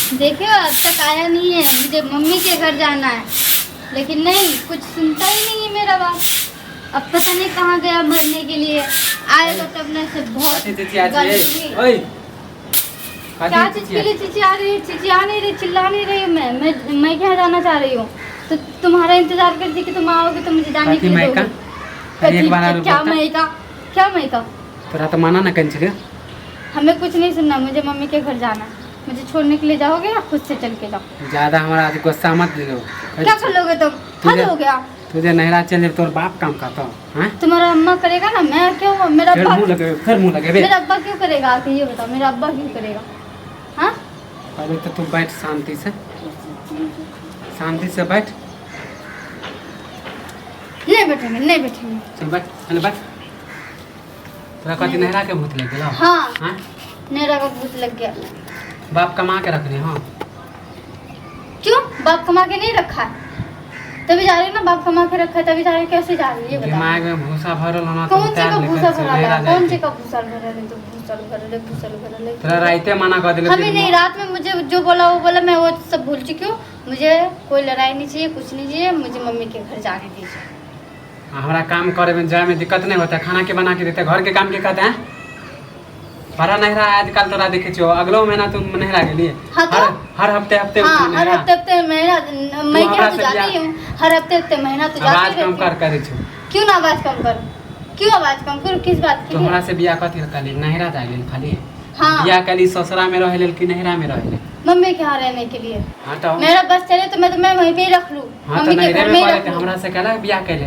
देखियो अब तक आया नहीं है, मुझे मम्मी के घर जाना है, लेकिन नहीं कुछ सुनता ही नहीं है मेरा बात। अब पता नहीं कहाँ गया मरने के लिए, आएगा तब ना से बहुत गलती। क्या चीज के लिए चिचिया रही है? चिचिया नहीं रही, चिल्ला नहीं रही मैं क्या जाना चाह रही हूँ, तो तुम्हारा इंतजार करती कि तुम आओगे तो मुझे जाने के लिए दोगे। क्या मैं का तोरा तो माना ना कंचरे। हमें कुछ नहीं सुनना, मुझे मम्मी के घर जाना है। मुझे छोड़ने के लिए जाओगे या खुद से चल के जाओ? ज्यादा हमारा गुस्सा मत दिलो। क्या कर लोगे तुम? हद हो गया। तुझे नहरा चल तोर बाप काम करता है। तुम्हारा अम्मा करेगा ना, मैं क्यों? मेरा अब्बा फिर मुंह लगे मेरा अब्बा क्यों करेगा? आके ये बताओ, मेरा अब्बा क्यों करेगा? हाँ पहले तो तू बैठ शांति से बैठ। नहीं बैठेंगे, नहीं बैठेंगे। चल बैठ, चल बैठ। तोरा कति नहरा के भूत लग गेला? हाँ नहरा का भूत लग गया। बाप कमा के रखने। हाँ क्यों? बाप कमा के नहीं रखा है तभी जा रही है ना। बाप कमा के रखा है तभी जा रही है। कैसे जा रही है ये बताओ? दिमाग में भूसा भरल होना। कौन से का भूसा भरल है? कौन से का भूसा भरल है? तो भूसा भरल है। तेरा राइते मना कर दिले। हमें नहीं, रात में मुझे जो बोला वो बोला, मैं वो सब भूल चुकी हूँ। मुझे कोई लड़ाई नहीं चाहिए, कुछ नहीं चाहिए। मुझे मम्मी के घर जाने दीजिए। हमारा काम करे में जाए में दिक्कत नहीं होता। खाना के बना के देते, घर के काम के कहते हैं। बड़ा नहरा आजकल तोरा देखे छो, अगलो महीना तुम नहरा के लिए। हाँ तो? हर हफ्ते हफ्ते हर हफ्ते महीना मैं क्या तो जाती हूँ। हर हफ्ते महीना तो जाती आवाज कम कर करे छो। क्यों ना आवाज कम कर? क्यों आवाज कम कर? किस बात की? तोहरा से बियाह कथी कर ले? नहरा जा गेल खाली। हाँ बियाह कली ससुरा में रहे कि नहरा में रहे? मम्मी के यहाँ रहने के लिए। हाँ तो मेरा बस चले तो मैं तुम्हें वहीं पे ही रख लूँ। हाँ तो नहरे में पड़े थे। हमरा से कहला बियाह कैले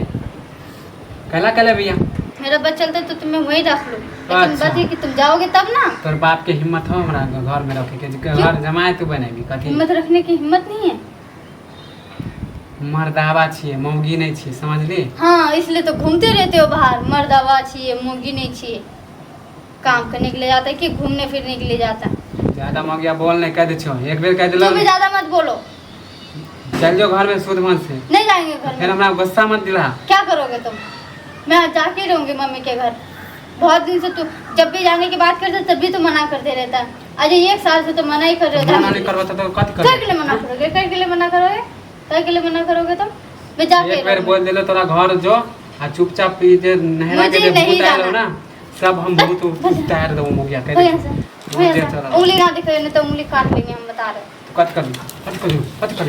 बियाह? मेरा बस चलता तो तुम्हें वहीं रख लूँ। तुम अच्छा। बता कि तुम जाओगे तब ना। तोर बाप के हिम्मत हो हमरा घर में रखे के? घर जमाए तू बनेगी कथी? हिम्मत रखने की हिम्मत नहीं है। मर्दावा छिए, मौगी नहीं छिए, समझली? हाँ इसलिए तो घूमते रहते हो बाहर। मर्दावा छिए, मौगी नहीं छिए। काम करने के लिए जाता है कि घूमने फिरने के लिए जाता है? ज्यादा मौगिया बोल नहीं कह दे छो। एक बेर कह दिलो तुम भी ज्यादा मत बोलो। चल जो घर में शुद्ध मन से। नहीं जाएंगे घर फिर में। हमरा गुस्सा मत दिला। क्या करोगे तुम? मैं जाके रहूंगी मम्मी के घर। बहुत दिन से तू जब भी जाने की बात करते तब भी तो मना करते रहता है। आज एक साल से तो मना ही कर रहे हो। मना नहीं करबा तो कथी कर? क्या के लिए मना करोगे? क्या के लिए मना करोगे? क्या के लिए मना करोगे तुम? मैं जाके एक बेर बोल देलो तोरा घर जो आ चुपचाप ई जे नहरा के जे भूत आलो ना, सब हम भूत उतार देबो मौगिया कह दे। उंगली ना दिखाओ नहीं तो उंगली काट लेंगे हम, बता रहे। कट कर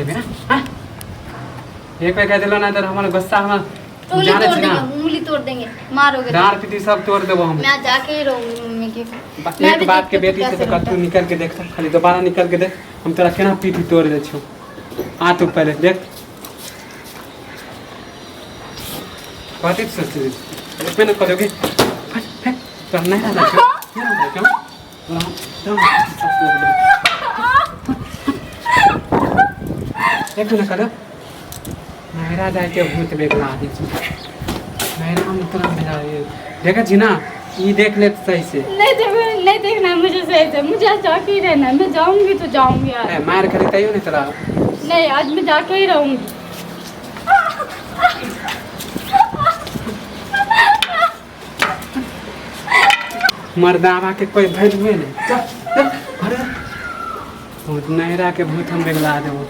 बे। हां एक बेर कह देलो ना तो हमर गुस्सा हम उंगली तोड़ देंगे, उंगली तोड़ देंगे, मारोगे। डांड पीटी सब तोड़ देबो हम। मैं जाके ही रहूंगी मम्मी के। एक बात के बेटी से तो कतू निकल के देख, खाली दोबारा निकल के देख, हम तेरा केना पीठी तोड़ दे छो। आ तू पहले देख कथी सोचते इसमें न करोगे। तो नहीं रहना क्यों? एक न करो नहरा जाए के भूत बेगला आदि नहरा में तुरंत भेजा देखा छी ना। ये देख ले सही से। नहीं देखना मुझे सही से। मुझे आज जाके ही रहना है। मैं जाऊंगी तो जाऊंगी यार। मार करे तैयो नहीं तेरा। नहीं आज मैं जाके ही रहूंगी। मर्दावा के कोई वैल्यू नहीं। नहरा के भूत हम बेगला देबो।